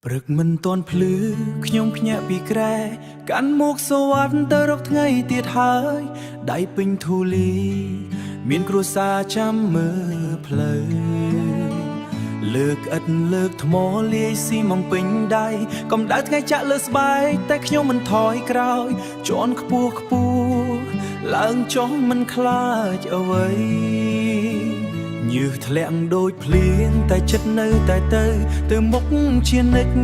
ព្រឹកមិនទាន់ភ្លឺខ្ញុំភ្ញាក់ពីក្រែកាន់មុខសវ័នទៅរកថ្ងៃទៀតហើយដៃពេញធូលីមានគ្រួសារចាំមើលផ្លូវលើកឥតលើកថ្មលាយស៊ីមកពេញដៃកំដៅថ្ងៃចាក់លើស្បែកតែខ្ញុំមិនថយក្រោយជាន់ខ្ពស់ខ្ពស់ឡើងចុះមិនខ្លាចអ្វីញើសធ្លាក់ដូចភ្លៀងតែចិត្តនៅតែទៅមុខជានិច្ច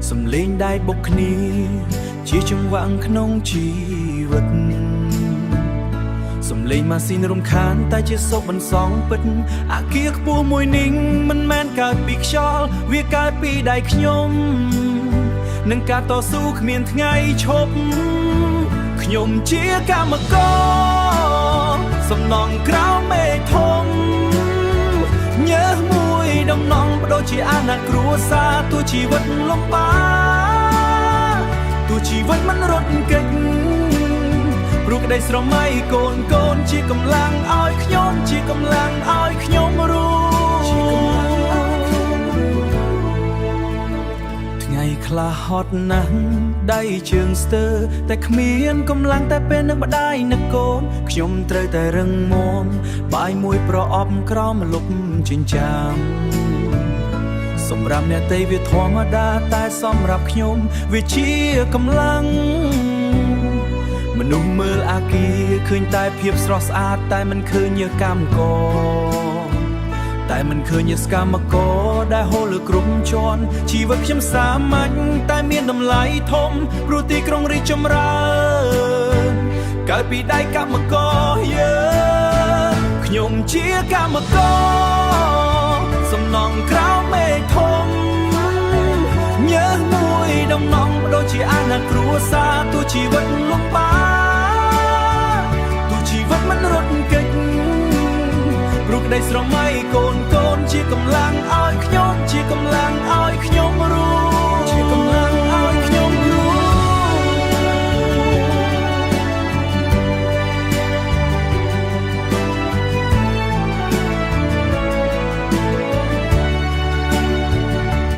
សំលេងដៃបុកគ្នាជាចង្វាក់ក្នុងជីវិតសំលេងម៉ាស៊ីនរំខានតែជាសុខបន្សងពិតអាគារខ្ពស់មួយនេះមិនមែនកើតពីខ្យល់វាកើតពីដៃខ្ញុំនឹងការតស៊ូគ្មានថ្ងៃឈប់ខ្ញុំជាកម្មករសំណងក្រៅមេធំញើសមួយដំណងបដូរជាអាណត្តិគ្រួសារទោះជីវិតលំបាកទោះជីវិតមិនរត់គេចព្រោះក្តីស្រមៃកូនជាកម្លាំងឲ្យខ្ញុំជាកម្លាំងឲ្យខ្ញុំរស់ថ្ងៃខ្លះហត់ណាស់ដៃជើងស្ទើរតែគ្មានកម្លាំងតែពេលនឹកម្ដាយនឹកកូនខ្ញុំត្រូវតែរឹងមាំបាយមួយប្រអប់ក្រោមម្លប់ចិញ្ចាមសម្រាប់អ្នកតីវាធម្មតាតែសម្រាប់ខ្ញុំវាជាកម្លាំងមនុស្សមើលអាគារឃើញតែភាពស្រស់ស្អាតតែមិនឃើញជាកម្មករតែមិនឃើញជាកម្មករដែលហូរលើគ្រប់ជាន់ជីវិតខ្ញុំសាមញ្ញតែមានតម្លៃធំព្រោះទីក្រុងរីកចម្រើនកើតពីដៃកម្មករយើងខ្ញុំជាកម្មករសំណងក្រៅមេធំញើសមួយដំណងបដូរជាអាណត្តិគ្រួសារទោះជីវិតលំបាកទោះជីវិតមិនរត់គេចព្រោះក្តីស្រមៃកូនជាកម្លាំងឲ្យខ្ញុំជាកម្លាំងឲ្យខ្ញុំ